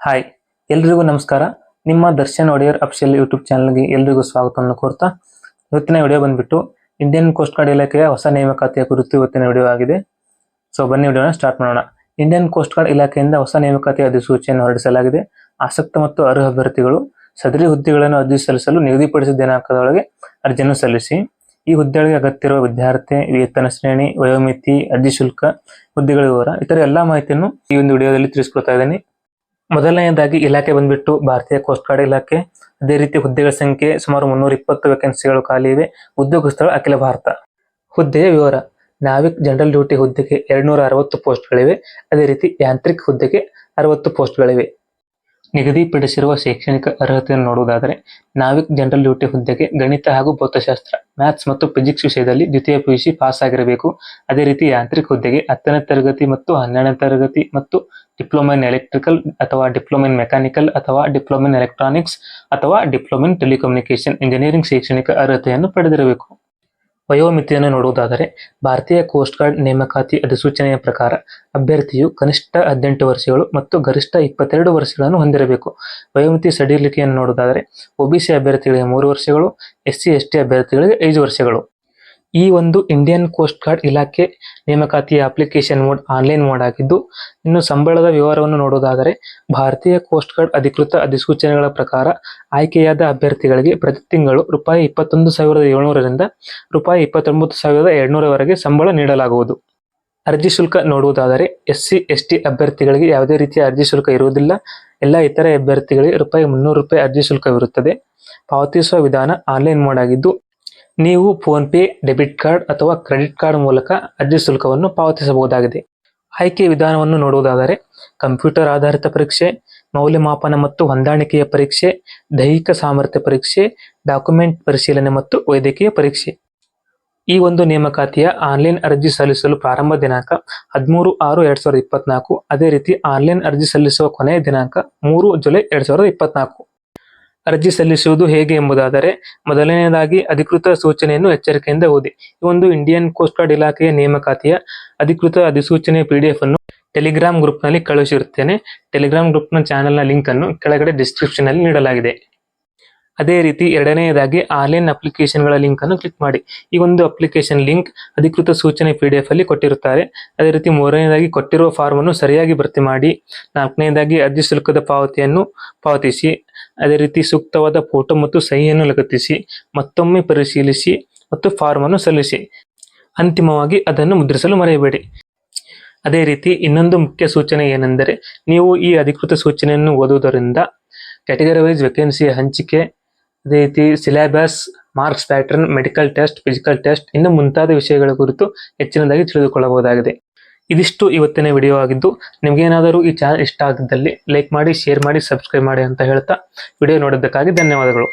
Hi, ಎಲ್ರಿಗೂ ನಮಸ್ಕಾರ. ನಿಮ್ಮ ದರ್ಶನ್ ಒಡೆಯರ್ ಅಫಿಷಿಯಲ್ ಯೂಟ್ಯೂಬ್ ಚಾನಲ್ಗೆ ಎಲ್ರಿಗೂ ಸ್ವಾಗತವನ್ನು ಕೋರ್ತಾ ಇವತ್ತಿನ ವಿಡಿಯೋ ಬಂದ್ಬಿಟ್ಟು ಇಂಡಿಯನ್ ಕೋಸ್ಟ್ ಗಾರ್ಡ್ ಇಲಾಖೆಯ ಹೊಸ ನೇಮಕಾತಿಯ ಕುರಿತು ಇವತ್ತಿನ ವಿಡಿಯೋ ಆಗಿದೆ. ಸೊ ಬನ್ನಿ ವಿಡಿಯೋನ ಸ್ಟಾರ್ಟ್ ಮಾಡೋಣ. ಇಂಡಿಯನ್ ಕೋಸ್ಟ್ ಗಾರ್ಡ್ ಇಲಾಖೆಯಿಂದ ಹೊಸ ನೇಮಕಾತಿಯ ಅಧಿಸೂಚನೆಯನ್ನು ಹೊರಡಿಸಲಾಗಿದೆ. ಆಸಕ್ತ ಮತ್ತು ಅರ್ಹ ಅಭ್ಯರ್ಥಿಗಳು ಸದರಿ ಹುದ್ದೆಗಳನ್ನು ಅರ್ಜಿ ಸಲ್ಲಿಸಲು ನಿಗದಿಪಡಿಸಿದ ದಿನಾಂಕದೊಳಗೆ ಅರ್ಜಿಯನ್ನು ಸಲ್ಲಿಸಿ. ಈ ಹುದ್ದೆಗಳಿಗೆ ಅಗತ್ಯವಿರುವ ವಿದ್ಯಾರ್ಥಿ ವೇತನ ಶ್ರೇಣಿ, ವಯೋಮಿತಿ, ಅರ್ಜಿ ಶುಲ್ಕ, ಹುದ್ದೆಗಳ ವಿವರ ಇತರ ಎಲ್ಲಾ ಮಾಹಿತಿಯನ್ನು ಈ ಒಂದು ವಿಡಿಯೋದಲ್ಲಿ ತಿಳಿಸ್ಕೊಡ್ತಾ ಇದ್ದೀನಿ. ಮೊದಲನೆಯದಾಗಿ ಇಲಾಖೆ ಬಂದ್ಬಿಟ್ಟು ಭಾರತೀಯ ಕೋಸ್ಟ್ ಗಾರ್ಡ್ ಇಲಾಖೆ. ಅದೇ ರೀತಿ ಹುದ್ದೆಗಳ ಸಂಖ್ಯೆ ಸುಮಾರು 320 ವೇಕೆನ್ಸಿಗಳು ಖಾಲಿ ಇವೆ. ಉದ್ಯೋಗ ಸ್ಥಳ ಅಖಿಲ ಭಾರತ. ಹುದ್ದೆಯ ವಿವರ: ನಾವಿಕ್ ಜನರಲ್ ಡ್ಯೂಟಿ ಹುದ್ದೆಗೆ 260 ಪೋಸ್ಟ್ಗಳಿವೆ. ಅದೇ ರೀತಿ ಯಾಂತ್ರಿಕ್ ಹುದ್ದೆಗೆ 60 ಪೋಸ್ಟ್ಗಳಿವೆ. ನಿಗದಿಪಡಿಸಿರುವ ಶೈಕ್ಷಣಿಕ ಅರ್ಹತೆಯನ್ನು ನೋಡುವುದಾದರೆ ನಾವಿಕ್ ಜನರಲ್ ಡ್ಯೂಟಿ ಹುದ್ದೆಗೆ ಗಣಿತ ಹಾಗೂ ಭೌತಶಾಸ್ತ್ರ, ಮ್ಯಾಥ್ಸ್ ಮತ್ತು ಫಿಸಿಕ್ಸ್ ವಿಷಯದಲ್ಲಿ ದ್ವಿತೀಯ PUC ಪಾಸ್ ಆಗಿರಬೇಕು. ಅದೇ ರೀತಿ ಯಾಂತ್ರಿಕ್ ಹುದ್ದೆಗೆ 10ನೇ ತರಗತಿ ಮತ್ತು 12ನೇ ತರಗತಿ ಮತ್ತು ಡಿಪ್ಲೊಮಾ ಇನ್ ಎಲೆಕ್ಟ್ರಿಕಲ್ ಅಥವಾ ಡಿಪ್ಲೊಮಾ ಇನ್ ಮೆಕ್ಯಾನಿಕಲ್ ಅಥವಾ ಡಿಪ್ಲೊಮಾ ಇನ್ ಎಲೆಕ್ಟ್ರಾನಿಕ್ಸ್ ಅಥವಾ ಡಿಪ್ಲೊಮಾ ಇನ್ ಟೆಲಿಕಮ್ಯುನಿಕೇಶನ್ ಇಂಜಿನಿಯರಿಂಗ್ ಶೈಕ್ಷಣಿಕ ಅರ್ಹತೆಯನ್ನು ಪಡೆದಿರಬೇಕು. ವಯೋಮಿತಿಯನ್ನು ನೋಡುವುದಾದರೆ ಭಾರತೀಯ ಕೋಸ್ಟ್ ಗಾರ್ಡ್ ನೇಮಕಾತಿ ಅಧಿಸೂಚನೆಯ ಪ್ರಕಾರ ಅಭ್ಯರ್ಥಿಯು ಕನಿಷ್ಠ 18 ವರ್ಷಗಳು ಮತ್ತು ಗರಿಷ್ಠ 22 ವರ್ಷಗಳನ್ನು ಹೊಂದಿರಬೇಕು. ವಯೋಮಿತಿ ಸಡಿಲಿಕೆಯನ್ನು ನೋಡುವುದಾದರೆ OBC ಅಭ್ಯರ್ಥಿಗಳಿಗೆ 3 ವರ್ಷಗಳು, SC/ST ಅಭ್ಯರ್ಥಿಗಳಿಗೆ 5 ವರ್ಷಗಳು. ಈ ಒಂದು ಇಂಡಿಯನ್ ಕೋಸ್ಟ್ ಗಾರ್ಡ್ ಇಲಾಖೆ ನೇಮಕಾತಿಯ ಅಪ್ಲಿಕೇಶನ್ ಮೋಡ್ ಆನ್ಲೈನ್ ಮೋಡ್ ಆಗಿದ್ದು, ಇನ್ನು ಸಂಬಳದ ವಿವರವನ್ನು ನೋಡುವುದಾದರೆ ಭಾರತೀಯ ಕೋಸ್ಟ್ ಗಾರ್ಡ್ ಅಧಿಕೃತ ಅಧಿಸೂಚನೆಗಳ ಪ್ರಕಾರ ಆಯ್ಕೆಯಾದ ಅಭ್ಯರ್ಥಿಗಳಿಗೆ ಪ್ರತಿ ತಿಂಗಳು ರೂಪಾಯಿ 21,700ರಿಂದ ರೂಪಾಯಿ 29,200ವರೆಗೆ ಸಂಬಳ ನೀಡಲಾಗುವುದು. ಅರ್ಜಿ ಶುಲ್ಕ ನೋಡುವುದಾದರೆ SC/ST ಅಭ್ಯರ್ಥಿಗಳಿಗೆ ಯಾವುದೇ ರೀತಿಯ ಅರ್ಜಿ ಶುಲ್ಕ ಇರುವುದಿಲ್ಲ. ಎಲ್ಲ ಇತರೆ ಅಭ್ಯರ್ಥಿಗಳಿಗೆ ರೂಪಾಯಿ 300 ಅರ್ಜಿ ಶುಲ್ಕವಿರುತ್ತದೆ. ಪಾವತಿಸುವ ವಿಧಾನ ಆನ್ಲೈನ್ ಮೋಡ್ ಆಗಿದ್ದು, ನೀವು ಫೋನ್ ಪೇ, ಡೆಬಿಟ್ ಕಾರ್ಡ್ ಅಥವಾ ಕ್ರೆಡಿಟ್ ಕಾರ್ಡ್ ಮೂಲಕ ಅರ್ಜಿ ಶುಲ್ಕವನ್ನು ಪಾವತಿಸಬಹುದಾಗಿದೆ. ಆಯ್ಕೆ ವಿಧಾನವನ್ನು ನೋಡುವುದಾದರೆ ಕಂಪ್ಯೂಟರ್ ಆಧಾರಿತ ಪರೀಕ್ಷೆ, ಮೌಲ್ಯಮಾಪನ ಮತ್ತು ಹೊಂದಾಣಿಕೆಯ ಪರೀಕ್ಷೆ, ದೈಹಿಕ ಸಾಮರ್ಥ್ಯ ಪರೀಕ್ಷೆ, ಡಾಕ್ಯುಮೆಂಟ್ ಪರಿಶೀಲನೆ ಮತ್ತು ವೈದ್ಯಕೀಯ ಪರೀಕ್ಷೆ. ಈ ಒಂದು ನೇಮಕಾತಿಯ ಆನ್ಲೈನ್ ಅರ್ಜಿ ಸಲ್ಲಿಸಲು ಪ್ರಾರಂಭ ದಿನಾಂಕ 13/6/2024. ಅದೇ ರೀತಿ ಆನ್ಲೈನ್ ಅರ್ಜಿ ಸಲ್ಲಿಸುವ ಕೊನೆಯ ದಿನಾಂಕ 3 ಜುಲೈ 2024. ಅರ್ಜಿ ಸಲ್ಲಿಸುವುದು ಹೇಗೆ ಎಂಬುದಾದರೆ ಮೊದಲನೆಯದಾಗಿ ಅಧಿಕೃತ ಸೂಚನೆಯನ್ನು ಎಚ್ಚರಿಕೆಯಿಂದ ಓದಿ. ಈ ಒಂದು ಇಂಡಿಯನ್ ಕೋಸ್ಟ್ ಗಾರ್ಡ್ ಇಲಾಖೆಯ ನೇಮಕಾತಿಯ ಅಧಿಕೃತ ಅಧಿಸೂಚನೆಯ PDF ಅನ್ನು ಟೆಲಿಗ್ರಾಮ್ ಗ್ರೂಪ್ ನಲ್ಲಿ ಕಳುಹಿಸಿರುತ್ತೇನೆ. ಟೆಲಿಗ್ರಾಮ್ ಗ್ರೂಪ್ ನ ಚಾನೆಲ್ ನ ಲಿಂಕ್ ಅನ್ನು ಕೆಳಗಡೆ ಡಿಸ್ಕ್ರಿಪ್ಷನ್ ನಲ್ಲಿ ನೀಡಲಾಗಿದೆ. ಅದೇ ರೀತಿ ಎರಡನೆಯದಾಗಿ ಆನ್ಲೈನ್ ಅಪ್ಲಿಕೇಶನ್ಗಳ ಲಿಂಕ್ ಅನ್ನು ಕ್ಲಿಕ್ ಮಾಡಿ. ಈ ಒಂದು ಅಪ್ಲಿಕೇಶನ್ ಲಿಂಕ್ ಅಧಿಕೃತ ಸೂಚನೆ PDF ಅಲ್ಲಿ ಕೊಟ್ಟಿರುತ್ತಾರೆ. ಅದೇ ರೀತಿ ಮೂರನೆಯದಾಗಿ ಕೊಟ್ಟಿರುವ ಫಾರ್ಮ್ ಅನ್ನು ಸರಿಯಾಗಿ ಭರ್ತಿ ಮಾಡಿ. ನಾಲ್ಕನೆಯದಾಗಿ ಅರ್ಜಿ ಶುಲ್ಕದ ಪಾವತಿಯನ್ನು ಪಾವತಿಸಿ. ಅದೇ ರೀತಿ ಸೂಕ್ತವಾದ ಫೋಟೋ ಮತ್ತು ಸಹಿಯನ್ನು ಲಗತ್ತಿಸಿ ಮತ್ತೊಮ್ಮೆ ಪರಿಶೀಲಿಸಿ ಮತ್ತು ಫಾರ್ಮ್ ಅನ್ನು ಸಲ್ಲಿಸಿ. ಅಂತಿಮವಾಗಿ ಅದನ್ನು ಮುದ್ರಿಸಲು ಮರೆಯಬೇಡಿ. ಅದೇ ರೀತಿ ಇನ್ನೊಂದು ಮುಖ್ಯ ಸೂಚನೆ ಏನೆಂದರೆ, ನೀವು ಈ ಅಧಿಕೃತ ಸೂಚನೆಯನ್ನು ಓದುವುದರಿಂದ ಕ್ಯಾಟಗರಿ ವೈಸ್ ವೇಕೆನ್ಸಿಯ ಹಂಚಿಕೆ, ಅದೇ ರೀತಿ syllabus, marks pattern, medical test, physical test ಇನ್ನು ಮುಂತಾದ ವಿಷಯಗಳ ಕುರಿತು ಹೆಚ್ಚಿನದಾಗಿ ತಿಳಿದುಕೊಳ್ಳಬಹುದಾಗಿದೆ. ಇದಿಷ್ಟು ಇವತ್ತಿನ ವಿಡಿಯೋ ಆಗಿದ್ದು, ನಿಮಗೇನಾದರೂ ಈ ಚಾನಲ್ ಇಷ್ಟ ಆಗಿದ್ದಲ್ಲಿ ಲೈಕ್ ಮಾಡಿ, ಶೇರ್ ಮಾಡಿ, ಸಬ್ಸ್ಕ್ರೈಬ್ ಮಾಡಿ ಅಂತ ಹೇಳ್ತಾ ವಿಡಿಯೋ ನೋಡಿದ್ದಕ್ಕಾಗಿ ಧನ್ಯವಾದಗಳು.